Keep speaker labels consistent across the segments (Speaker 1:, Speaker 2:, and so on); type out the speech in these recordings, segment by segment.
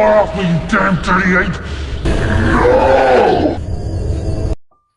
Speaker 1: off me, you damn dirty ape!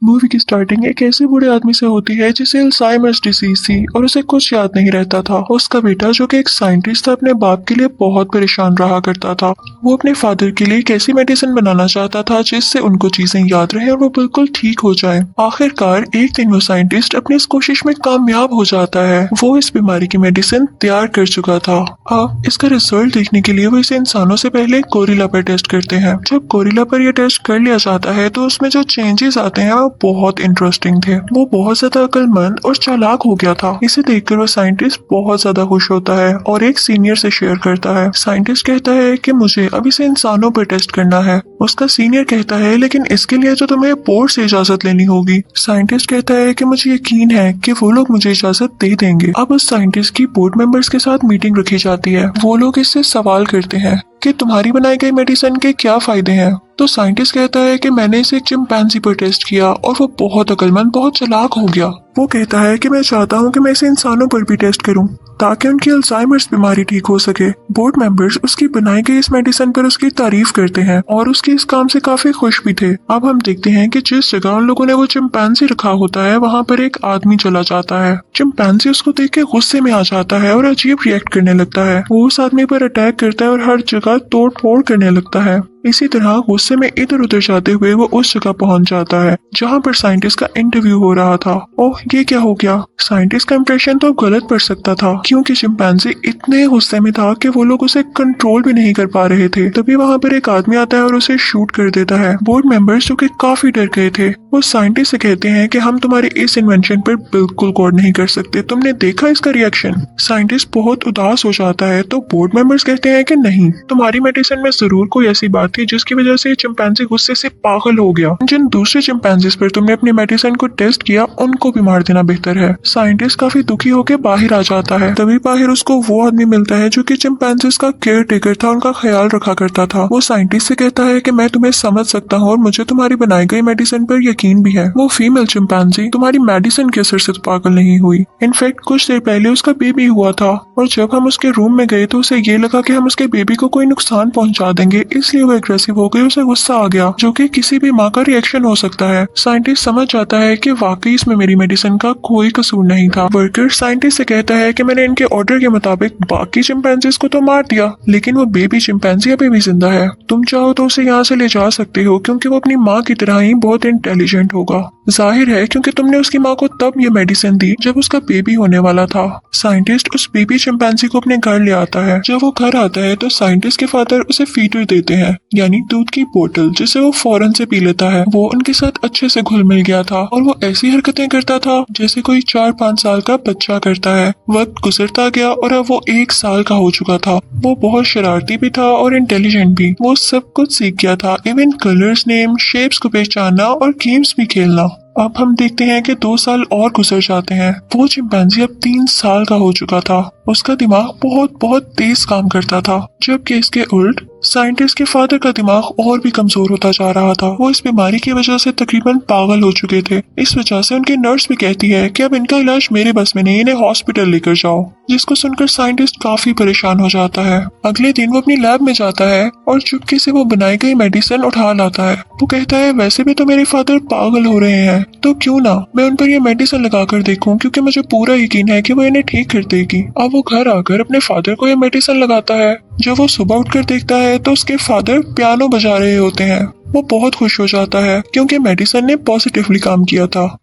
Speaker 2: Movie की starting एक ऐसे बूढ़े आदमी से होती है जिसे अल्जाइमर्स डिजीज थी और उसे कुछ याद नहीं रहता था। उसका बेटा जो कि एक साइंटिस्ट था अपने बाप के लिए बहुत परेशान रहा करता था। वो अपने फादर के लिए एक ऐसी मेडिसिन बनाना चाहता था जिससे उनको चीजें याद रहे और वो बिल्कुल ठीक हो जाए। आखिरकार एक दिन वो साइंटिस्ट अपनी इस कोशिश में कामयाब हो जाता है। वो इस बीमारी की मेडिसिन तैयार कर चुका था। अब इसका रिजल्ट देखने के लिए वो इसे इंसानों से पहले गोरिल्ला पर टेस्ट करते हैं। जब गोरिल्ला पर यह टेस्ट कर लिया जाता है तो उसमें जो चेंजेस आते हैं वो बहुत इंटरेस्टिंग थे। वो बहुत ज्यादा अक्लमंद और चालाक हो गया था। इसे देखकर वो साइंटिस्ट बहुत ज्यादा खुश होता है और एक सीनियर से शेयर करता है। साइंटिस्ट कहता है कि मुझे अब इसे इंसानों पर टेस्ट करना है। उसका सीनियर कहता है लेकिन इसके लिए तो तुम्हें बोर्ड से इजाजत लेनी होगी। साइंटिस्ट कहता है कि मुझे यकीन है कि वो लोग मुझे इजाजत दे देंगे। अब उस साइंटिस्ट की बोर्ड मेंबर्स के साथ मीटिंग रखी जाती है। वो लोग इससे सवाल करते हैं कि तुम्हारी बनाई गई मेडिसिन के क्या फायदे हैं। तो साइंटिस्ट कहता है कि मैंने इसे एक चिंपैंजी पर टेस्ट किया और वो बहुत अक्लमंद, बहुत चालाक हो गया। वो कहता है कि मैं चाहता हूँ कि मैं इसे इंसानों पर भी टेस्ट करूँ ताकि उनकी अल्जाइमर्स बीमारी ठीक हो सके। बोर्ड मेंबर्स उसकी बनाई गई इस मेडिसिन पर उसकी तारीफ करते हैं और उसके इस काम से काफी खुश भी थे। अब हम देखते हैं कि जिस जगह उन लोगों ने वो चिंपैंजी रखा होता है वहाँ पर एक आदमी चला जाता है। चिंपैंजी उसको देख के गुस्से में आ जाता है और अजीब रिएक्ट करने लगता है। वो उस आदमी पर अटैक करता है और हर जगह तोड़ फोड़ करने लगता है। इसी तरह गुस्से में इधर उधर जाते हुए वो उस जगह पहुंच जाता है जहां पर साइंटिस्ट का इंटरव्यू हो रहा था। ओह, ये क्या हो गया। साइंटिस्ट का इंप्रेशन तो गलत पड़ सकता था क्योंकि चिंपैंजी इतने गुस्से में था कि वो लोग उसे कंट्रोल भी नहीं कर पा रहे थे। तभी वहां पर एक आदमी आता है और उसे शूट कर देता है। बोर्ड मेंबर्स जो कि काफी डर गए थे वो साइंटिस्ट से कहते हैं कि हम तुम्हारे इस इन्वेंशन पर बिल्कुल गौर नहीं कर सकते, तुमने देखा इसका रिएक्शन। साइंटिस्ट बहुत उदास हो जाता है तो बोर्ड मेंबर्स कहते हैं कि नहीं, तुम्हारी मेडिसिन में जरूर कोई ऐसी बात थी जिसकी वजह से चिंपैंजी गुस्से से पागल हो गया। जिन दूसरे चिंपैंजीज पर तुमने अपनी मेडिसिन को टेस्ट किया उनको भी मार देना बेहतर है। साइंटिस्ट काफी दुखी होकर बाहर आ जाता है। तभी बाहर उसको वो आदमी मिलता है जो कि चिंपैंजीज का केयर टेकर था, उनका ख्याल रखा करता था। वो साइंटिस्ट से कहता है कि मैं तुम्हें समझ सकता हूँ और मुझे तुम्हारी बनाई गई मेडिसिन पर यकीन भी है। वो फीमेल चिंपैंजी तुम्हारी मेडिसिन के असर से तो पागल नहीं हुई। इनफैक्ट कुछ देर पहले उसका बेबी हुआ था और जब हम उसके रूम में गए तो उसे ये लगा कि हम उसके बेबी को कोई नुकसान पहुंचा देंगे, इसलिए वो एग्रेसिव हो गई, उसे गुस्सा आ गया जो कि किसी भी माँ का रिएक्शन हो सकता है। साइंटिस्ट समझ जाता है कि वाकई इसमें मेरी मेडिसिन का कोई कसूर नहीं था। वर्कर साइंटिस्ट से कहता है कि मैंने इनके ऑर्डर के मुताबिक बाकी चिंपैंजीज को तो मार दिया लेकिन वो बेबी चिंपैंजी अभी भी जिंदा है। तुम चाहो तो उसे यहाँ से ले जा सकते हो क्योंकि वो अपनी माँ की तरह ही बहुत इंटेलिजेंट होगा। जाहिर है क्योंकि तुमने उसकी माँ को तब ये मेडिसिन दी जब उसका बेबी होने वाला था। साइंटिस्ट उस बेबी चिंपैंजी को अपने घर ले आता है। जब वो घर आता है तो साइंटिस्ट के फादर उसे फीडर देते हैं यानी दूध की बोतल, जिसे वो फौरन से पी लेता है। वो उनके साथ अच्छे से घुल मिल गया था और वो ऐसी हरकतें करता था जैसे कोई 4-5 साल का बच्चा करता है। वक्त गुजरता गया और अब वो 1 साल का हो चुका था। वो बहुत शरारती भी था और इंटेलिजेंट भी। वो सब कुछ सीख गया था, इवन कलर्स, नेम, शेप्स को पहचानना और गेम्स भी खेलना। अब हम देखते हैं कि 2 साल और गुजर जाते हैं। वो चिंपैंजी अब 3 साल का हो चुका था। उसका दिमाग बहुत बहुत तेज काम करता था, जबकि इसके उल्ट साइंटिस्ट के फादर का दिमाग और भी कमजोर होता जा रहा था। वो इस बीमारी की वजह से तकरीबन पागल हो चुके थे। इस वजह से उनकी नर्स भी कहती है कि अब इनका इलाज मेरे बस में नहीं, इन्हें हॉस्पिटल लेकर जाओ। जिसको सुनकर साइंटिस्ट काफी परेशान हो जाता है। अगले दिन वो अपनी लैब में जाता है और चुपके से वो बनाई गई मेडिसिन उठा लाता है। वो कहता है वैसे भी तो मेरे फादर पागल हो रहे हैं तो क्यों ना मैं उन पर ये मेडिसिन लगा कर देखूं क्योंकि मुझे पूरा यकीन है कि वो इन्हें ठीक कर देगी। अब वो घर आकर अपने फादर को ये मेडिसिन लगाता है। जब वो सुबह उठकर देखता है तो उसके फादर पियानो बजा रहे होते हैं। वो बहुत खुश हो जाता है क्योंकि मेडिसिन ने पॉजिटिवली काम किया था।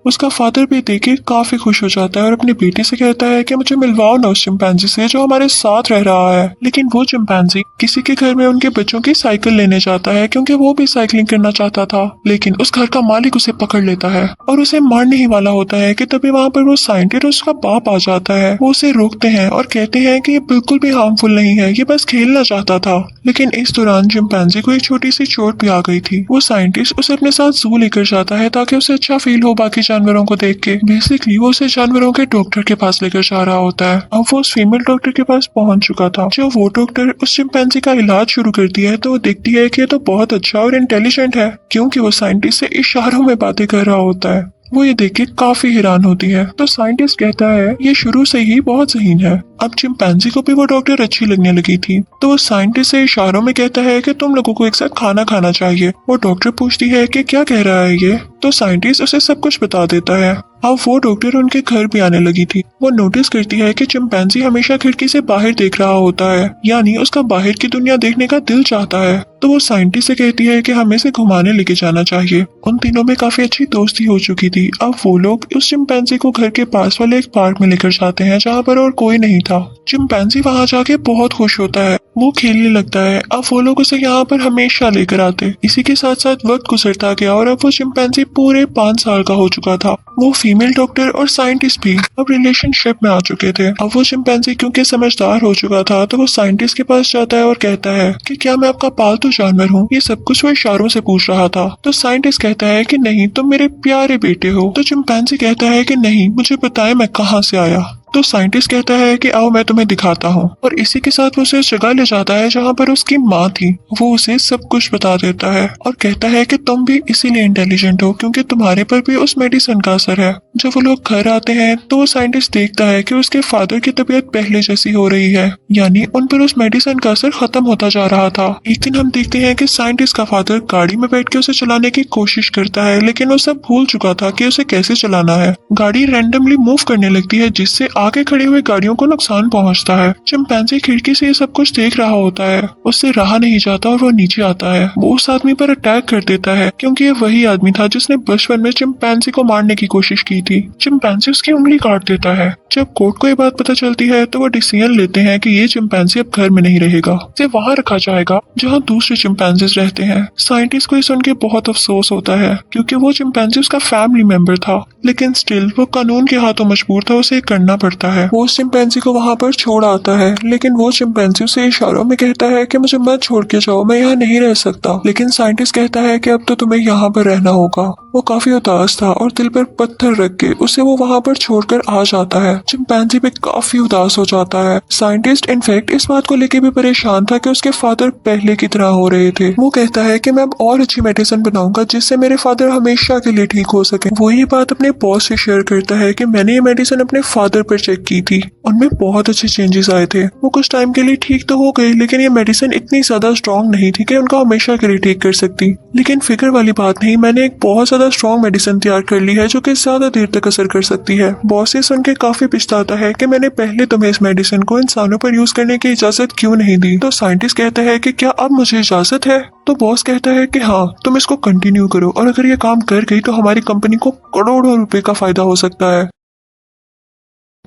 Speaker 2: उसका फादर भी देख के काफी खुश हो जाता है और अपने बेटे से कहता है कि मुझे मिलवाओ ना उस चिंपैंजी से जो हमारे साथ रह रहा है। लेकिन वो चिंपैंजी किसी के घर में उनके बच्चों की साइकिल लेने जाता है क्योंकि वो भी साइकिलिंग करना चाहता था। लेकिन उस घर का मालिक उसे पकड़ लेता है और उसे मारने ही वाला होता है कि तभी वहाँ पर वो साइंटिस्ट और उसका बाप आ जाता है। वो उसे रोकते हैं और कहते हैं कि ये बिल्कुल भी हार्मफुल नहीं है, ये बस खेलना चाहता था। लेकिन इस दौरान चिंपैंजी को एक छोटी सी चोट भी आ गई थी। वो साइंटिस्ट उसे अपने साथ जू लेकर जाता है ताकि उसे अच्छा फील हो बाकी जानवरों को देख के। बेसिकली वो उसे जानवरों के डॉक्टर के पास लेकर जा रहा होता है। अब वो उस फीमेल डॉक्टर के पास पहुंच चुका था। जब वो डॉक्टर उस चिंपैंजी का इलाज शुरू करती है तो वो देखती है कि ये तो बहुत अच्छा और इंटेलिजेंट है क्योंकि वो साइंटिस्ट से इशारों में बातें कर रहा होता है। वो ये देख के काफी हैरान होती है। तो साइंटिस्ट कहता है ये शुरू से ही बहुत ज़हीन है। अब चिंपैंजी को भी वो डॉक्टर अच्छी लगने लगी थी, तो वो साइंटिस्ट से इशारों में कहता है कि तुम लोगों को एक साथ खाना खाना चाहिए। वो डॉक्टर पूछती है कि क्या कह रहा है ये, तो साइंटिस्ट उसे सब कुछ बता देता है। अब वो डॉक्टर उनके घर भी आने लगी थी। वो नोटिस करती है कि चिंपैंजी हमेशा खिड़की से बाहर देख रहा होता है, यानी उसका बाहर की दुनिया देखने का दिल चाहता है। तो वो साइंटिस्ट से कहती है कि हमें इसे घुमाने लेके जाना चाहिए। उन तीनों में काफी अच्छी दोस्ती हो चुकी थी। अब वो लोग उस चिंपैंजी को घर के पास वाले एक पार्क में लेकर जाते हैं जहाँ पर और कोई नहीं था। चिंपैंजी वहाँ जाके बहुत खुश होता है, वो खेलने लगता है। अब वो लोग उसे यहाँ पर हमेशा लेकर आते। इसी के साथ साथ वक्त गुजरता गया और अब वो चिंपैंजी पूरे 5 साल का हो चुका था। वो फीमेल डॉक्टर और साइंटिस्ट भी अब रिलेशनशिप में आ चुके थे। अब वो चिंपैंजी क्योंकि समझदार हो चुका था, तो वो साइंटिस्ट के पास जाता है और कहता है कि क्या मैं आपका पालतू जानवर हूँ। ये सब कुछ वो इशारों से पूछ रहा था। तो साइंटिस्ट कहता है कि नहीं, तुम मेरे प्यारे बेटे हो। तो चिंपैंजी कहता है कि नहीं, मुझे बताए मैं कहाँ से आया। तो साइंटिस्ट कहता है कि आओ मैं तुम्हें दिखाता हूँ, और इसी के साथ वो उसे उस जगह ले जाता है जहाँ पर उसकी माँ थी। वो उसे सब कुछ बता देता है और कहता है कि तुम भी इसीलिए इंटेलिजेंट हो क्योंकि तुम्हारे पर भी उस मेडिसिन का असर है। जब वो लोग घर आते हैं तो वो साइंटिस्ट देखता है कि उसके फादर की तबीयत पहले जैसी हो रही है, यानी उन पर उस मेडिसिन का असर खत्म होता जा रहा था। एक दिन हम देखते हैं कि साइंटिस्ट का फादर गाड़ी में बैठ के उसे चलाने की कोशिश करता है, लेकिन वो सब भूल चुका था कि उसे कैसे चलाना है। गाड़ी रैंडमली मूव करने लगती है जिससे आगे खड़ी हुई गाड़ियों को नुकसान पहुंचता है। चिंपैंजी खिड़की से ये सब कुछ देख रहा होता है, उससे रहा नहीं जाता और वो नीचे आता है। वो उस आदमी पर अटैक कर देता है क्योंकि ये वही आदमी था जिसने बचपन में चिंपैंजी को मारने की कोशिश की थी। चिंपैंजी उसकी उंगली काट देता है। जब कोर्ट को ये बात पता चलती है तो वो डिसीजन लेते हैं कि ये चिंपैंजी अब घर में नहीं रहेगा, इसे वहाँ रखा जाएगा जहाँ दूसरे चिंपैंजीज रहते हैं। साइंटिस्ट को ये सुन के बहुत अफसोस होता है क्योंकि वो चिंपैंजी उसका फैमिली मेंबर था, लेकिन स्टिल वो कानून के हाथों मजबूर था, उसे करना पड़ता है। वो उस चिंपैंजी को वहाँ पर छोड़ आता है, लेकिन वो चिंपैंजी उसे इशारों में कहता है कि मुझे मत छोड़ के जाओ, मैं यहाँ नहीं रह सकता। लेकिन साइंटिस्ट कहता है कि अब तो तुम्हें यहाँ पर रहना होगा। वो काफी उदास था और दिल पर पत्थर रख के उसे वो वहाँ पर छोड़कर आ जाता है। चिंपैंजी भी काफी उदास हो जाता है। साइंटिस्ट इनफैक्ट इस बात को लेके भी परेशान था कि उसके फादर पहले की तरह हो रहे थे। वो कहता है कि मैं अब और अच्छी मेडिसिन बनाऊंगा जिससे मेरे फादर हमेशा के लिए ठीक हो सके। वो ये बात अपने बॉस से शेयर करता है कि मैंने ये मेडिसिन अपने फादर पर चेक की थी, उनमें बहुत अच्छे चेंजेस आए थे। वो कुछ टाइम के लिए ठीक तो हो गए, लेकिन ये मेडिसिन इतनी ज्यादा स्ट्रॉन्ग नहीं थी कि उनको हमेशा के लिए ठीक कर सकती। लेकिन फिक्र वाली बात नहीं, मैंने एक बहुत ज्यादा स्ट्रॉन्ग मेडिसिन तैयार कर ली है जो कि ज्यादा देर तक असर कर सकती है। बॉस ये सुन के काफी पछताता है कि मैंने पहले तुम्हें इस मेडिसिन को इंसानों पर यूज करने की इजाजत क्यों नहीं दी। तो साइंटिस्ट कहता है कि क्या अब मुझे इजाजत है। तो बॉस कहता है कि हाँ, तुम इसको कंटिन्यू करो और अगर ये काम कर गई तो हमारी कंपनी को करोड़ों रुपए का फायदा हो सकता है।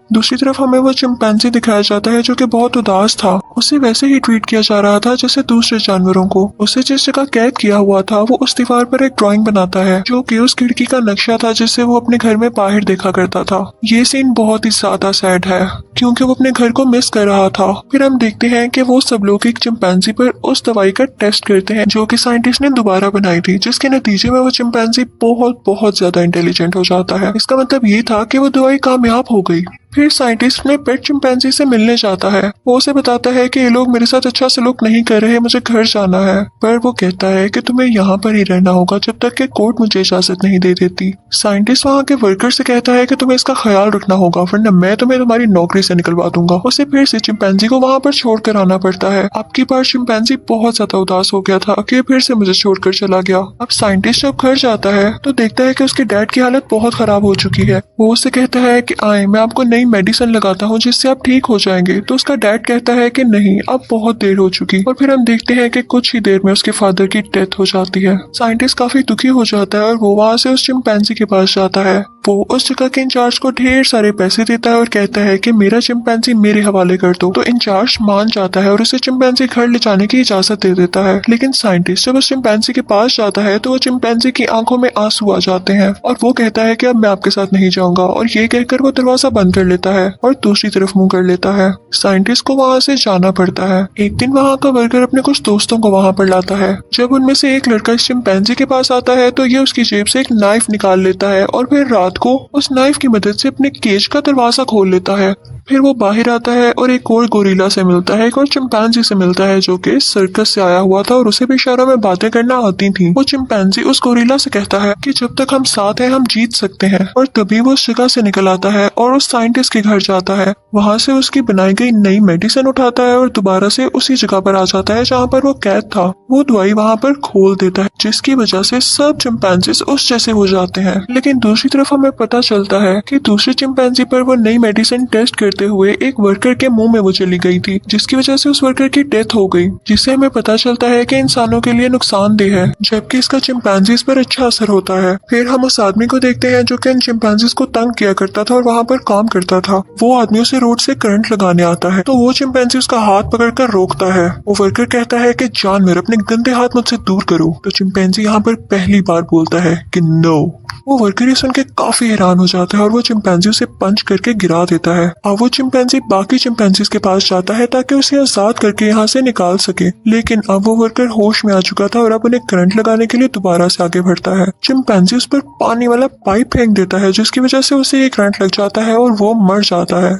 Speaker 2: दूसरी तरफ हमें वो चिंपैंजी दिखाया जाता है जो कि बहुत उदास था। उसे वैसे ही ट्रीट किया जा रहा था जैसे दूसरे जानवरों को। उसे जिस जगह कैद किया हुआ था वो उस दीवार पर एक ड्राइंग बनाता है जो कि उस खिड़की का नक्शा था जिससे वो अपने घर में बाहर देखा करता था। ये सीन बहुत ही ज्यादा सैड है क्योंकि वो अपने घर को मिस कर रहा था। फिर हम देखते हैं कि वो सब लोग एक चिंपैंजी पर उस दवाई का टेस्ट करते हैं जो कि साइंटिस्ट ने दोबारा बनाई थी, जिसके नतीजे में वो चिंपैंजी बहुत बहुत ज्यादा इंटेलिजेंट हो जाता है। इसका मतलब ये था कि वो दवाई कामयाब हो गई। फिर साइंटिस्ट में पेट चिंपैंजी से मिलने जाता है। वो उसे बताता है कि ये लोग मेरे साथ अच्छा सलूक नहीं कर रहे, मुझे घर जाना है। पर वो कहता है कि तुम्हें यहाँ पर ही रहना होगा जब तक कि कोर्ट मुझे इजाजत नहीं दे देती। साइंटिस्ट वहाँ के वर्कर से कहता है कि तुम्हें इसका ख्याल रखना होगा वरना मैं तुम्हें तुम्हारी नौकरी से निकलवा दूंगा। उसे फिर से चिंपैंजी को वहाँ पर छोड़ कर आना पड़ता है। अब की बार चिंपैंजी बहुत ज्यादा उदास हो गया था कि फिर से मुझे छोड़कर चला गया। अब साइंटिस्ट जब घर जाता है तो देखता है कि उसके डैड की हालत बहुत खराब हो चुकी है। वो उससे कहता है कि आए, मैं आपको नई मेडिसिन लगाता हूँ जिससे आप ठीक हो जाएंगे। तो उसका डैड कहता है कि नहीं, अब बहुत देर हो चुकी। और फिर हम देखते हैं कि कुछ ही देर में उसके फादर की डेथ हो जाती है। साइंटिस्ट काफी दुखी हो जाता है और वो वहाँ से उस चिंपैंजी के पास जाता है। वो उस जगह के इंचार्ज को ढेर सारे पैसे देता है और कहता है कि मेरा चिंपैंजी मेरे हवाले कर दो। तो इंचार्ज मान जाता है और उसे चिंपैंजी घर ले जाने की इजाजत दे देता है। लेकिन साइंटिस्ट जब उस चिंपैंजी के पास जाता है तो वो चिंपैंजी की आंखों में आंसू आ जाते हैं और वो कहता है कि अब मैं आपके साथ नहीं जाऊंगा, और ये कहकर वो दरवाजा बंद कर लेता है और दूसरी तरफ मुंह कर लेता है। साइंटिस्ट को वहाँ से जाना पड़ता है। एक दिन वहाँ का वर्कर अपने कुछ दोस्तों को वहाँ पर लाता है। जब उनमें से एक लड़का इस चिंपैंजी के पास आता है तो ये उसकी जेब से एक नाइफ निकाल लेता है और फिर रात को उस नाइफ की मदद से अपने केज का दरवाजा खोल लेता है। फिर वो बाहर आता है और एक और गोरिल्ला से मिलता है, एक और चिंपैंजी से मिलता है जो कि सर्कस से आया हुआ था और उसे भी इशारों में बातें करना आती थी। वो चिंपैंजी उस गोरिल्ला से कहता है कि जब तक हम साथ हैं हम जीत सकते हैं, और तभी वो उस जगह से निकल आता है और उस साइंटिस्ट के घर जाता है। वहाँ से उसकी बनाई गई नई मेडिसिन उठाता है और दोबारा से उसी जगह पर आ जाता है जहाँ पर वो कैद था। वो दवाई वहाँ पर खोल देता है जिसकी वजह से सब चिंपैंजीज उस जैसे हो जाते हैं। लेकिन दूसरी तरफ हमें पता चलता है कि दूसरे चिंपैंजी पर वो नई मेडिसिन टेस्ट करते हुए एक वर्कर के मुंह में वो चली गई थी, जिसकी वजह से उस वर्कर की डेथ हो गई, जिससे हमें पता चलता है कि इंसानों के लिए नुकसानदेह है जबकि इसका चिंपैंजीज पर अच्छा असर होता है। फिर हम उस आदमी को देखते हैं जो कि इन चिंपैंजीज को तंग किया करता था और वहाँ पर काम करता था। वो आदमी उसे रोड से करंट लगाने आता है तो वो चिंपैंजी उसका हाथ पकड़कर रोकता है। वो वर्कर कहता है कि जानवर अपने गंदे हाथ मुझसे दूर करो, तो चिंपैंजी यहाँ पर पहली बार बोलता है कि नो। वो वर्कर ये सुन के काफी हैरान हो जाता है और वो चिंपैंजी उसे पंच करके गिरा देता है। अब वो चिंपैंजी बाकी चिंपैंजीज के पास जाता है ताकि उसे आजाद करके यहाँ से निकाल सके, लेकिन अब वो वर्कर होश में आ चुका था और अब उन्हें करंट लगाने के लिए दोबारा से आगे बढ़ता है। चिंपैंजी उस पर पानी वाला पाइप फेंक देता है जिसकी वजह से उसे एक करंट लग जाता है और वो मर जाता है।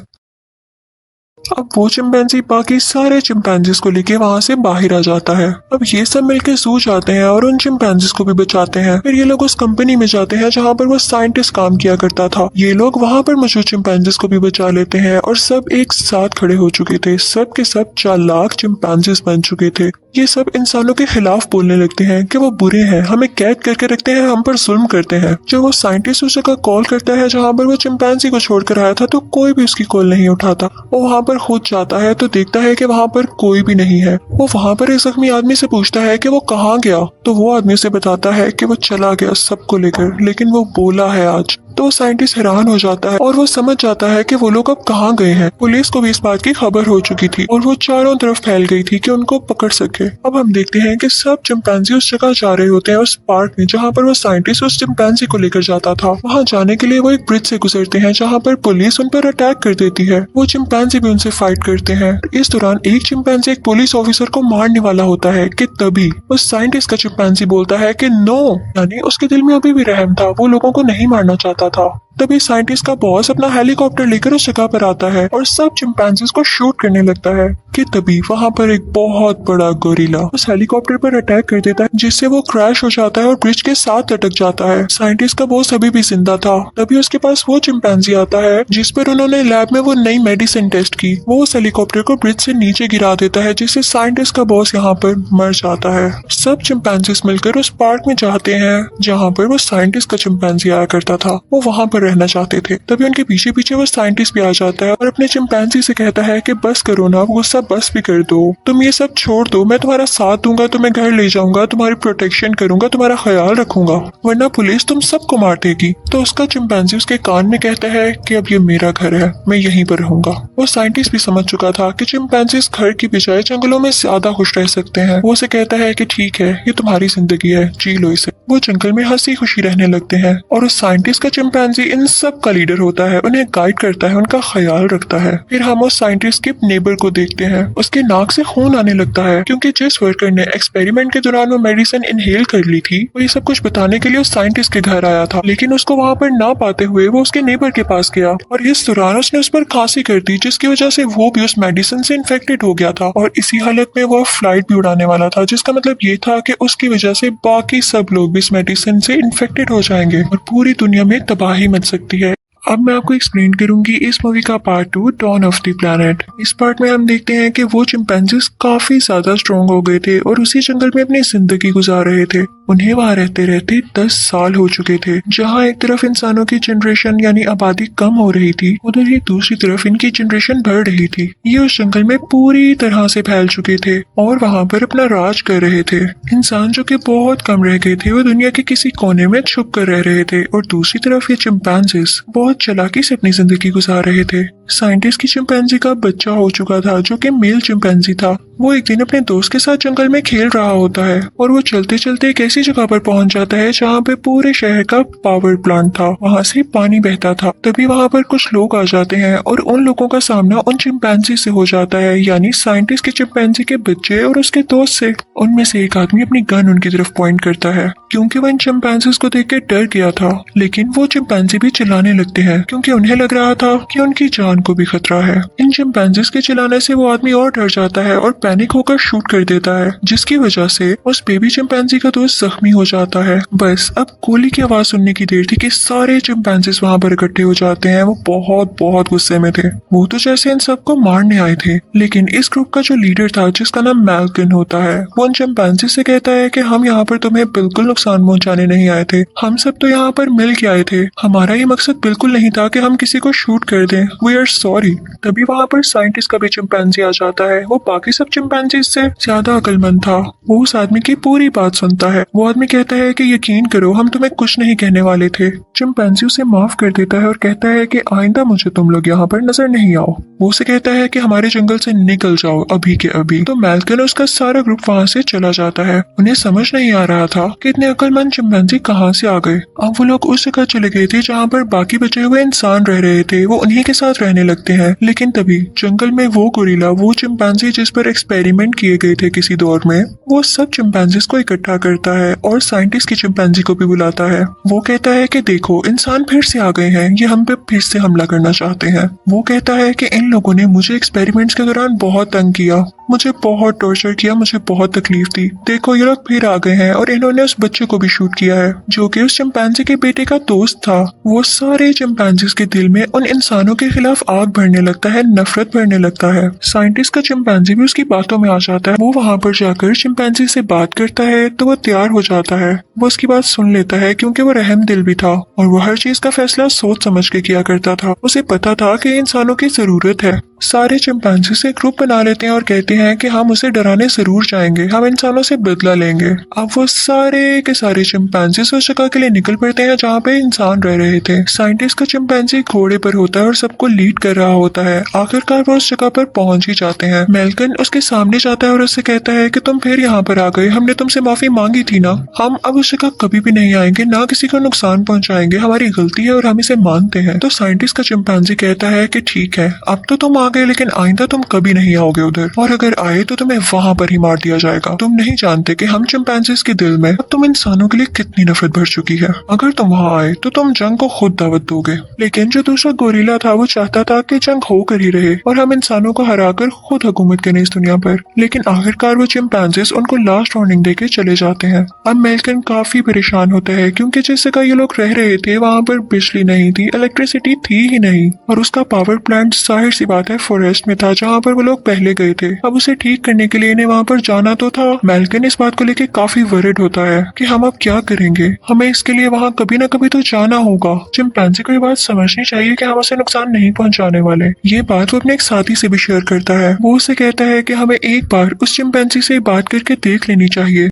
Speaker 2: अब वो चिंपैंजी बाकी सारे चिंपैंजीज को लेके वहाँ से बाहर आ जाता है। अब ये सब मिलके सो जाते हैं और उन चिंपैंजीज को भी बचाते हैं। फिर ये लोग उस कंपनी में जाते हैं जहाँ पर वो साइंटिस्ट काम किया करता था। ये लोग वहाँ पर मौजूद चिंपैंजीज को भी बचा लेते हैं और सब एक साथ खड़े हो चुके थे। सब के सब चालाक चिंपैंजीज बन चुके थे। ये सब इंसानों के खिलाफ बोलने लगते हैं कि वो बुरे हैं, हमें कैद करके रखते हैं, हम पर जुल्म करते हैं। जब वो साइंटिस्ट उस जगह कॉल करता है जहाँ पर वो चिंपैंजी को छोड़कर आया था तो कोई भी उसकी कॉल नहीं उठाता। वो वहाँ पर खुद जाता है तो देखता है कि वहाँ पर कोई भी नहीं है। वो वहाँ पर एक जख्मी आदमी से पूछता है कि वो कहाँ गया, तो वो आदमी उसे बताता है कि वो चला गया सबको लेकर, लेकिन वो बोला है आज। तो साइंटिस्ट हैरान हो जाता है और वो समझ जाता है कि वो लोग अब कहाँ गए हैं। पुलिस को भी इस बात की खबर हो चुकी थी और वो चारों तरफ फैल गई थी कि उनको पकड़ सके। अब हम देखते हैं कि सब चिंपैंजी उस जगह जा रहे होते हैं, उस पार्क में जहाँ पर वो साइंटिस्ट उस चिंपैंजी को लेकर जाता था। वहाँ जाने के लिए वो एक ब्रिज से गुजरते हैं जहाँ पर पुलिस उन पर अटैक कर देती है। वो चिंपैंजी भी उनसे फाइट करते हैं। इस दौरान एक चिंपैंजी एक पुलिस ऑफिसर को मारने वाला होता है कि तभी उस साइंटिस्ट का चिंपैंजी बोलता है कि नो, यानी उसके दिल में अभी भी रहम था, वो लोगों को नहीं मारना चाहता था। तभी साइंटिस्ट का बॉस अपना हेलीकॉप्टर लेकर उस जगह पर आता है और सब चिंपैंजीज को शूट करने लगता है कि तभी वहाँ पर एक बहुत बड़ा गोरिल्ला उस हेलीकॉप्टर पर अटैक कर देता है जिससे वो क्रैश हो जाता है और ब्रिज के साथ लटक जाता है। साइंटिस्ट का बॉस अभी भी जिंदा था। तभी उसके पास वो चिंपैंजी आता है जिस पर उन्होंने लैब में वो नई मेडिसिन टेस्ट की। वो उस हेलीकॉप्टर को ब्रिज से नीचे गिरा देता है जिससे साइंटिस्ट का बॉस यहाँ पर मर जाता है। सब चिंपैंजीज मिलकर उस पार्क में जाते हैं जहाँ पर वो साइंटिस्ट का चिंपैंजी आया करता था। वो वहाँ पर रहना चाहते थे। तभी उनके पीछे पीछे वो साइंटिस्ट भी आ जाता है और अपने चिंपैंजी से कहता है कि बस करो ना, गुस्सा बस भी कर दो, तुम ये सब छोड़ दो, मैं तुम्हारा साथ दूंगा, तुम्हें घर ले जाऊंगा, तुम्हारी प्रोटेक्शन करूंगा, तुम्हारा ख्याल रखूंगा, वरना पुलिस तुम सबको मार देगी। तो उसका चिंपैंजी उसके कान में कहता है कि अब ये मेरा घर है, मैं यहीं पर रहूंगा। वो साइंटिस्ट भी समझ चुका था कि चिंपैंजी इस घर की बजाय जंगलों में ज्यादा खुश रह सकते हैं। वो उसे कहता है कि ठीक है, ये तुम्हारी जिंदगी है, जी लो इसे। वो जंगल में हंसी खुशी रहने लगते हैं और उस साइंटिस्ट का चिंपैंजी इन सब का लीडर होता है, उन्हें गाइड करता है, उनका ख्याल रखता है। फिर हम उस साइंटिस्ट के नेबर को देखते हैं। उसके नाक से खून आने लगता है क्योंकि जिस वर्कर ने एक्सपेरिमेंट के दौरान वो मेडिसिन इनहेल कर ली थी वो ये सब कुछ बताने के लिए उस साइंटिस्ट के घर आया था, लेकिन उसको वहाँ पर ना पाते हुए वो उसके नेबर के पास गया और इस दौरान उसने उस पर खांसी कर दी जिसकी वजह से वो भी उस मेडिसिन से इन्फेक्टेड हो गया था और इसी हालत में वो फ्लाइट भी उड़ाने वाला था, जिसका मतलब ये था कि उसकी वजह से बाकी सब लोग भी इस मेडिसिन से इन्फेक्टेड हो जाएंगे और पूरी दुनिया में तबाही मच सकती है। अब मैं आपको एक्सप्लेन करूंगी इस मूवी का part 2, Dawn of the Planet. इस पार्ट में हम देखते हैं कि वो चिंपैंजीज काफी ज्यादा स्ट्रॉन्ग हो गए थे और उसी जंगल में अपनी जिंदगी गुजार रहे थे। उन्हें वहां रहते रहते 10 साल हो चुके थे। जहां एक तरफ इंसानों की जनरेशन यानी आबादी कम हो रही थी, उधर ही दूसरी तरफ इनकी जनरेशन बढ़ रही थी। ये उस जंगल में पूरी तरह से फैल चुके थे और वहां पर अपना राज कर रहे थे। इंसान जो कि बहुत कम रह गए थे वो दुनिया के किसी कोने में छुप कर रह रहे थे और दूसरी तरफ ये चिंपैंजीज बहुत चालाकी से अपनी जिंदगी गुजार रहे थे। साइंटिस्ट की चिंपैंजी का बच्चा हो चुका था जो कि मेल चिंपैंजी था। वो एक दिन अपने दोस्त के साथ जंगल में खेल रहा होता है और वो चलते चलते एक ऐसी जगह पर पहुंच जाता है जहाँ पे पूरे शहर का पावर प्लांट था, वहाँ से पानी बहता था। तभी वहाँ पर कुछ लोग आ जाते हैं और उन लोगों का सामना उन चिंपैंजी से हो जाता है, यानी साइंटिस्ट के चिंपैंजी के बच्चे और उसके दोस्त से। उनमें से एक आदमी अपनी गन उनकी तरफ पॉइंट करता है क्योंकि वो इन चिंपैंजीज को देख के डर गया था, लेकिन वो चिंपैंजी भी चिल्लाने लगते हैं क्योंकि उन्हें लग रहा था कि उनकी जान जान को भी खतरा है। इन चिंपैंजीज के चिल्लाने से वो आदमी और डर जाता है और पैनिक होकर शूट कर देता है, जिसकी वजह से उस बेबी चिंपैंजी का दोस्त जख्मी हो जाता है। बस अब गोली की आवाज सुनने की देर थी कि सारे चिंपैंजीज वहाँ पर इकट्ठे हो जाते हैं। वो बहुत बहुत गुस्से में थे। वो तो जैसे इन सबको मारने आए थे, लेकिन इस ग्रुप का जो लीडर था, जिसका नाम मैल्कन होता है, वो उन चिंपैंजी से कहता है कि हम यहाँ पर तुम्हें बिल्कुल नुकसान पहुंचाने नहीं आए थे। हम सब तो यहाँ पर मिल के आए थे। हमारा ये मकसद बिल्कुल नहीं था कि हम किसी को शूट कर दें। We are sorry. तभी वहाँ पर साइंटिस्ट का भी चिंपैंजी आ जाता है। वो बाकी सब चिंपैंजी से ज्यादा अक्लमंद था। वो उस आदमी की पूरी बात सुनता है। वो आदमी कहता है कि यकीन करो, हम तुम्हें कुछ नहीं कहने वाले थे। चिंपैंजी उसे माफ कर देता है और कहता है कि आइंदा मुझे तुम लोग यहाँ पर नजर नहीं आओ। वो उसे कहता है कि हमारे जंगल से निकल जाओ अभी के अभी। तो मैल्कन और उसका सारा ग्रुप वहाँ से चला जाता है। उन्हें समझ नहीं आ रहा था कि इतने अक्लमंद चिंपैंजी कहाँ से आ गए। अब वो लोग उस जगह चले गए थे जहाँ पर बाकी बचे हुए इंसान रह रहे थे। वो उन्हीं के साथ रहने लगते हैं। लेकिन तभी जंगल में वो गोरिल्ला, वो चिंपैंजी जिस पर एक्सपेरिमेंट किए गए थे किसी दौर में, वो सब चिंपैंजीज को इकट्ठा करता है और साइंटिस्ट की चिंपैंजी को भी बुलाता है। वो कहता है कि देखो, इंसान फिर से आ गए हैं, ये हम पे फिर से हमला करना चाहते हैं। वो कहता है कि इन लोगों ने मुझे एक्सपेरिमेंट्स के दौरान बहुत तंग किया, मुझे बहुत टॉर्चर किया, मुझे बहुत तकलीफ दी। देखो, ये लोग फिर आ गए हैं और इन्होंने उस बच्चे को भी शूट किया है जो कि उस चिंपैंजी के बेटे का दोस्त था। वो सारे चिंपैंजीज के दिल में उन इंसानों के खिलाफ आग भरने लगता है, नफरत भरने लगता है। साइंटिस्ट का चिंपैंजी भी उसकी बातों में आ जाता है। वो वहाँ पर जाकर चिंपैंजी से बात करता है तो वो तैयार हो जाता है। वो उसकी बात सुन लेता है क्योंकि वो रहम दिल भी था और वो हर चीज का फैसला सोच समझ के किया करता था। उसे पता था कि इंसानों की जरूरत है। सारे चिंपैंजी से ग्रुप बना लेते हैं और कहते हैं कि हम उसे डराने जरूर जाएंगे, हम इंसानों से बदला लेंगे। अब वो सारे के सारे चिंपैंजी उस जगह के लिए निकल पड़ते हैं जहाँ पे इंसान रह रहे थे। साइंटिस्ट का चिंपैंजी घोड़े पर होता है और सबको लीड कर रहा होता है। आखिरकार वो उस जगह पर पहुंच ही जाते हैं। मैल्कन उसके सामने जाता है और उससे कहता है कि तुम फिर यहाँ पर आ गए, हमने तुमसे माफी मांगी थी ना, हम अब उस जगह कभी भी नहीं आएंगे, ना किसी को नुकसान पहुंचाएंगे, हमारी गलती है और हम इसे मानते हैं। तो साइंटिस्ट का चिंपैंजी कहता है कि ठीक है, अब तो तुम आ गए, लेकिन आइंदा तुम कभी नहीं आओगे उधर, और अगर आए तो तुम्हें वहां पर ही मार दिया जाएगा। तुम नहीं जानते कि हम चिंपैंजीज के दिल में अब तुम इंसानों के लिए कितनी नफरत भर चुकी है। अगर तुम वहां आए तो तुम जंग को खुद दावत दोगे। लेकिन जो दूसरा गोरिल्ला था वो चाहता था कि जंग होकर ही रहे और हम इंसानों को हराकर खुद हुकूमत करें इस दुनिया पर। लेकिन आखिरकार वो चिंपैंजीज उनको लास्ट वार्निंग देके चले जाते हैं। अब मेल्कन काफी परेशान होता है क्योंकि जिस जगह ये लोग रह रहे थे वहाँ पर बिजली नहीं थी, इलेक्ट्रिसिटी थी ही नहीं, और उसका पावर प्लांट जाहिर सी बात है फॉरेस्ट में था जहाँ पर वो लोग पहले गए थे। अब उसे ठीक करने के लिए इन्हें वहाँ पर जाना तो था। मेल्कन इस बात को लेके काफी वरिड होता है कि हम अब क्या करेंगे, हमें इसके लिए वहाँ कभी ना कभी तो जाना होगा। चिंपैंजी को ये बात समझनी चाहिए कि हम उसे नुकसान नहीं पहुँचाने वाले। ये बात वो अपने एक साथी से भी शेयर करता है। वो उसे कहता है कि हमें एक बार उस चिंपैंजी से बात करके देख लेनी चाहिए।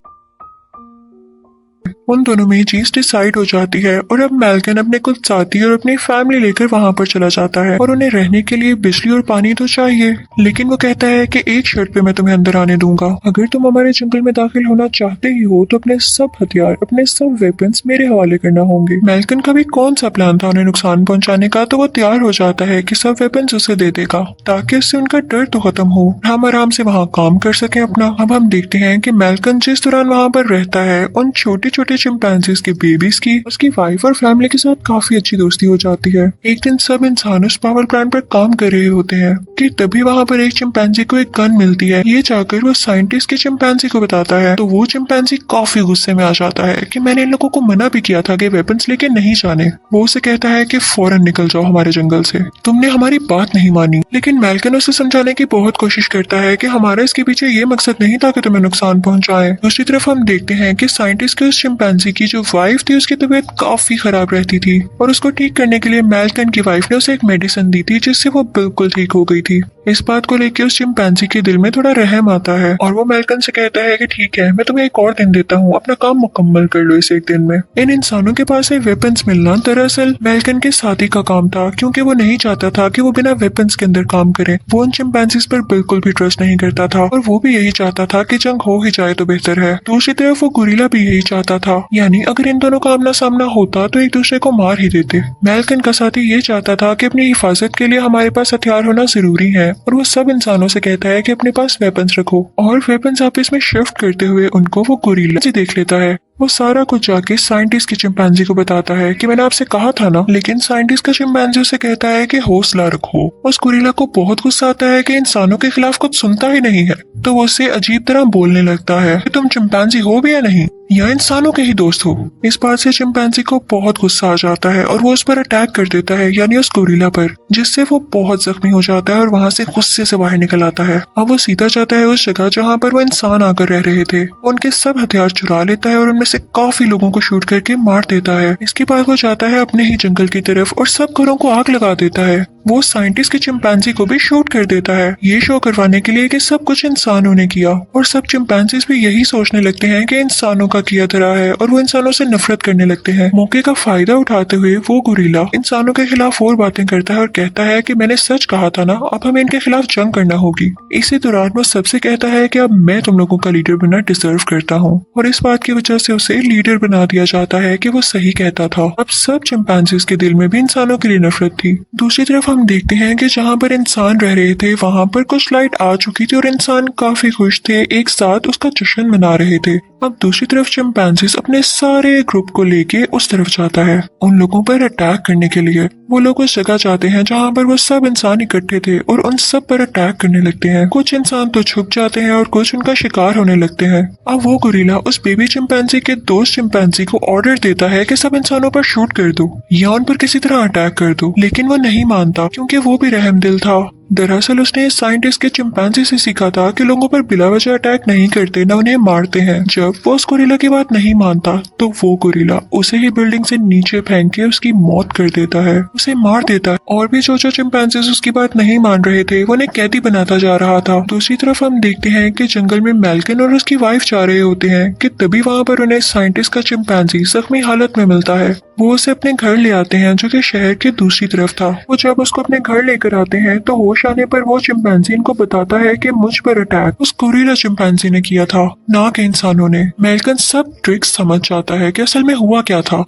Speaker 2: उन दोनों में ये चीज डिसाइड हो जाती है और अब मेल्कन अपने कुछ साथी और अपनी फैमिली लेकर वहाँ पर चला जाता है और उन्हें रहने के लिए बिजली और पानी तो चाहिए। लेकिन वो कहता है कि एक शर्त पे मैं तुम्हें अंदर आने दूंगा, अगर तुम हमारे जंगल में दाखिल होना चाहते ही हो तो अपने सब हथियार, अपने सब वेपन्स मेरे हवाले करना होंगे। मेल्कन का भी कौन सा प्लान था उन्हें नुकसान पहुंचाने का, तो वो तैयार हो जाता है कि सब वेपन्स उसे दे देगा ताकि उससे उनका डर तो खत्म हो, हम आराम से वहाँ काम कर सके अपना। अब हम देखते हैं कि मेल्कन जिस दौरान वहाँ पर रहता है उन छोटे छोटे चिंपैंजीज के बेबीज की उसकी वाइफ और फैमिली के साथ काफी अच्छी दोस्ती हो जाती है। एक दिन सब इंसान उस पावर प्लांट पर काम कर रहे होते हैं कि तभी वहाँ पर एक चिंपैंजी को एक गन मिलती है। ये जाकर वो साइंटिस्ट के चिंपैंजी को बताता है तो वो चिंपैंजी काफी गुस्से में आ जाता है कि मैंने इन लोगों को मना भी किया था कि वेपन्स लेके नहीं जाने। वो उसे कहता है कि फौरन निकल जाओ हमारे जंगल से, तुमने हमारी बात नहीं मानी। लेकिन मेल्कन उसे समझाने की बहुत कोशिश करता है कि हमारा इसके पीछे ये मकसद नहीं था कि तुम्हें नुकसान पहुंचाए। दूसरी तरफ हम देखते हैं कि साइंटिस्ट के उस चिंपैंजी की जो वाइफ थी उसकी तबीयत काफी खराब रहती थी और उसको ठीक करने के लिए मेल्कन की वाइफ ने उसे एक मेडिसिन दी थी जिससे वो बिल्कुल ठीक हो गई थी। इस बात को लेकर उस चिंपैंजी के दिल में थोड़ा रहम आता है और वो मेल्कन से कहता है कि ठीक है, मैं तुम्हें एक और दिन देता हूँ, अपना काम मुकम्मल कर लो इस एक दिन में। इन इंसानों के पास से वेपन्स मिलना दरअसल मेल्कन के साथी का काम था क्योंकि वो नहीं चाहता था कि वो बिना वेपन्स के अंदर काम करे। वो उन चिंपैंजीज पर बिल्कुल भी ट्रस्ट नहीं करता था और वो भी यही चाहता था कि जंग हो ही जाए तो बेहतर है। दूसरी तरफ वो गोरिल्ला भी यही चाहता था, यानी अगर इन दोनों का आमना सामना होता तो एक दूसरे को मार ही देते। मेल्कन का साथी ये चाहता था कि अपनी हिफाजत के लिए हमारे पास हथियार होना जरूरी है और वो सब इंसानों से कहता है कि अपने पास वेपन्स रखो और वेपन्स आपस में शिफ्ट करते हुए उनको वो गोरिल्ला से देख लेता है। वो सारा कुछ जाके साइंटिस्ट के चिंपैंजी को बताता है कि मैंने आपसे कहा था ना। लेकिन साइंटिस्ट का चिंपैंजी उसे कहता है कि हौसला रखो। उस गोरिल्ला को बहुत गुस्सा आता है कि इंसानों के खिलाफ कुछ सुनता ही नहीं है, तो वो उससे अजीब तरह बोलने लगता है कि तुम चिंपैंजी हो भी या नहीं, या इंसानों के ही दोस्त हो। इस बात से चिंपैंजी को बहुत गुस्सा आ जाता है और वो उस पर अटैक कर देता है, यानी उस गोरिल्ला पर, जिससे वो बहुत जख्मी हो जाता है और वहाँ से गुस्से से बाहर निकल आता है। अब वो सीधा जाता है उस जगह जहाँ पर वो इंसान आकर रह रहे थे। वो उनके सब हथियार चुरा लेता है और उनमें से काफी लोगों को शूट करके मार देता है। इसके बाद वो जाता है अपने ही जंगल की तरफ और सब घरों को आग लगा देता है। वो साइंटिस्ट के चिंपैंजी को भी शूट कर देता है, ये शो करवाने के लिए कि सब कुछ इंसानों ने किया। और सब चिंपैंजीज भी यही सोचने लगते हैं कि इंसानों का किया धरा है और वो इंसानों से नफरत करने लगते हैं। मौके का फायदा उठाते हुए वो गोरिल्ला इंसानों के खिलाफ और बातें करता है और कहता है कि मैंने सच कहा था ना, अब हमें इनके खिलाफ जंग करना होगी। इसी दौरान वो सबसे कहता है कि अब मैं तुम लोगों का लीडर बनना डिजर्व करता हूँ, और इस बात की वजह से उसे लीडर बना दिया जाता है कि वो सही कहता था। अब सब चिंपैंजीज के दिल में भी इंसानों के लिए नफरत थी। दूसरी तरफ हम देखते हैं कि जहाँ पर इंसान रह रहे थे वहाँ पर कुछ लाइट आ चुकी थी और इंसान काफी खुश थे, एक साथ उसका जश्न मना रहे थे। अब दूसरी तरफ चिंपैंजीज अपने सारे ग्रुप को लेके उस तरफ जाता है उन लोगों पर अटैक करने के लिए। वो लोग उस जगह जाते हैं जहाँ पर वो सब इंसान इकट्ठे थे और उन सब पर अटैक करने लगते हैं। कुछ इंसान तो छुप जाते हैं और कुछ उनका शिकार होने लगते हैं। अब वो गोरिल्ला उस बेबी चिंपैंजी के दोस्त चिंपैंजी को ऑर्डर देता है कि सब इंसानों पर शूट कर दो या उन पर किसी तरह अटैक कर दो, लेकिन वो नहीं मानता क्योंकि वो भी रहमदिल था। दरअसल उसने साइंटिस्ट के चिंपैंजी से सीखा था कि लोगों पर बिला वजह अटैक नहीं करते, न उन्हें मारते हैं। जब वो उस गोरिल्ला की बात नहीं मानता तो वो गोरिल्ला उसे ही बिल्डिंग से नीचे फेंक के उसकी मौत कर देता है, उसे मार देता है। और भी जो चिंपैंजीज उसकी बात नहीं मान रहे थे वो उन्हें कैदी बनाता जा रहा था। दूसरी तरफ हम देखते हैं कि जंगल में मैल्किन और उसकी वाइफ जा रहे होते हैं कि तभी वहाँ पर उन्हें साइंटिस्ट का चिंपैंजी जख्मी हालत में मिलता है। वो उसे अपने घर ले आते हैं जो कि शहर के दूसरी तरफ था। वो जब उसको अपने घर लेकर आते हैं तो होश आने पर वो चिंपैंजी इनको बताता है कि मुझ पर अटैक उस गोरिल्ला चिंपैंजी ने किया था, ना कि इंसानों ने। मैल्कन सब ट्रिक्स समझ जाता है कि असल में हुआ क्या था।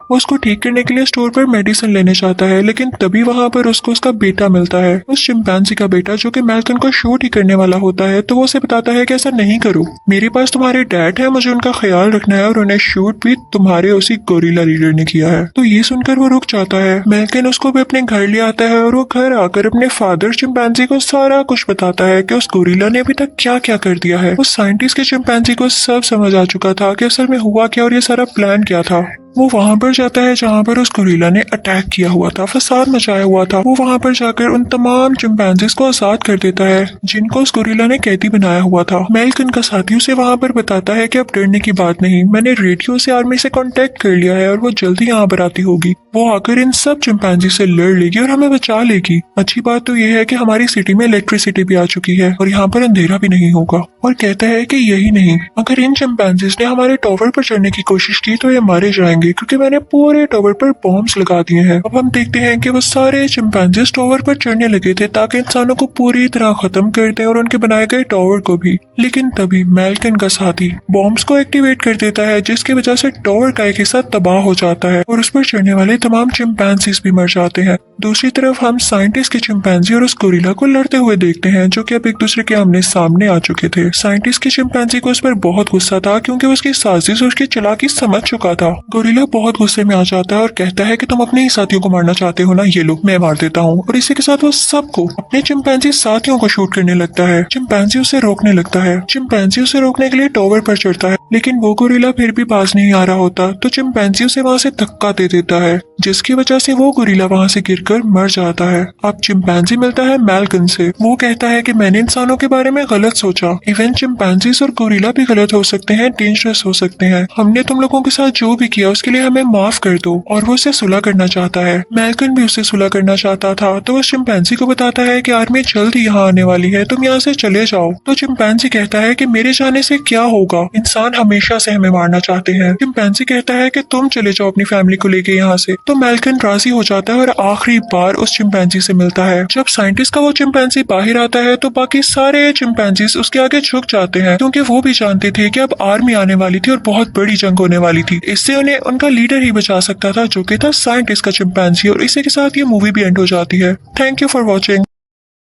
Speaker 2: वो उसको ठीक करने के लिए स्टोर पर मेडिसिन लेने जाता है, लेकिन तभी वहाँ पर उसको उसका बेटा मिलता है, उस चिंपैंजी का बेटा जो कि मैल्कन को शूट ही करने वाला होता है। तो वो उसे बताता है कि ऐसा नहीं करो, मेरे पास तुम्हारे डैड है, मुझे उनका ख्याल रखना है और उन्हें शूट भी तुम्हारे उसी गोरिल्ला लीडर ने किया है। तो ये सुनकर वो रुक जाता है। मैल्कन उसको भी अपने घर ले आता है और वो घर आकर अपने फादर चिंपैंजी को सारा कुछ बताता है कि उस गोरिल्ला ने अभी तक क्या क्या कर दिया है। उस साइंटिस्ट के चिंपैंजी को सब समझ आ चुका था कि असल में हुआ क्या और ये सारा प्लान क्या था। वो वहाँ पर जाता है जहाँ पर उस गोरिल्ला ने अटैक किया हुआ था, फसाद मचाया हुआ था। वो वहाँ पर जाकर उन तमाम चिंपैंजीज को आजाद कर देता है जिनको उस गोरिल्ला ने कैदी बनाया हुआ था। मैल्कन का साथी उसे वहाँ पर बताता है कि अब डरने की बात नहीं, मैंने रेडियो से आर्मी से कांटेक्ट कर लिया है और वो जल्दी यहाँ पर आती होगी। वो आकर इन सब चिंपैंजी से लड़ लेगी और हमें बचा लेगी। अच्छी बात तो यह है कि हमारी सिटी में इलेक्ट्रिसिटी भी आ चुकी है और यहाँ पर अंधेरा भी नहीं होगा। और कहता है कि यही नहीं, अगर इन चिंपैंजीज ने हमारे टावर पर चढ़ने की कोशिश की तो ये मारे जाएंगे क्योंकि मैंने पूरे टावर पर बॉम्ब्स लगा दिए हैं। अब हम देखते हैं कि वो सारे चिंपैंजीज टावर पर चढ़ने लगे थे ताकि इंसानों को पूरी तरह खत्म कर दें और उनके बनाए गए टावर को भी। लेकिन तभी मैल्कन का साथी बॉम्ब्स को एक्टिवेट कर देता है जिसकी वजह से टावर का एक हिस्सा तबाह हो जाता है और उस पर चढ़ने वाले तमाम चिंपैंजीज भी मर जाते हैं। दूसरी तरफ हम साइंटिस्ट के चिंपैंजी और उस गोरिल्ला को लड़ते हुए देखते हैं जो कि अब एक दूसरे के आमने सामने आ चुके थे। साइंटिस्ट के चिंपैंजी को उस पर बहुत गुस्सा था क्योंकि उसकी साजिश और उसकी चालाकी समझ चुका था। गोरिल्ला बहुत गुस्से में आ जाता है और कहता है कि तुम अपने ही साथियों को मारना चाहते हो ना, ये लो मैं मार देता हूँ। और इसी के साथ वो सबको अपने चिंपैंजी साथियों को शूट करने लगता है। चिंपैंजी उसे रोकने लगता है। चिंपैंजी उसे रोकने के लिए टावर पर चढ़ता है, लेकिन वो गोरिल्ला फिर भी पास नहीं आ रहा होता तो चिंपैंजी उसे वहाँ से धक्का दे देता है जिसकी वजह से वो गोरिल्ला वहाँ से गिरकर मर जाता है। अब चिंपैंजी मिलता है मैल्कन से। वो कहता है कि मैंने इंसानों के बारे में गलत सोचा, इवन चिंपैंजीज और गोरिल्ला भी गलत हो सकते हैं, डेंजरस हो सकते हैं। हमने तुम लोगों के साथ जो भी किया उसके लिए हमें माफ कर दो। और वो उसे सुलह करना चाहता है। मैल्कन भी उसे सुलह करना चाहता था तो वो चिंपैंजी को बताता है कि आर्मी जल्द ही यहाँ आने वाली है, तुम यहाँ से चले जाओ। तो चिंपैंजी कहता है कि मेरे जाने से क्या होगा, इंसान हमेशा से हमें मारना चाहते हैं। चिंपैंजी कहता है कि तुम चले जाओ अपनी फैमिली को लेके यहाँ से। तो मैल्कन राजी हो जाता है और आखिरी बार उस चिंपैंजी से मिलता है। जब साइंटिस्ट का वो चिंपैंजी बाहर आता है तो बाकी सारे चिंपैंजीज उसके आगे झुक जाते हैं क्योंकि वो भी जानते थे कि अब आर्मी आने वाली थी और बहुत बड़ी जंग होने वाली थी। इससे उन्हें उनका लीडर ही बचा सकता था जो कि था साइंटिस्ट का चिंपैंजी। और इसी के साथ ये मूवी भी एंड हो जाती है। Thank you for watching.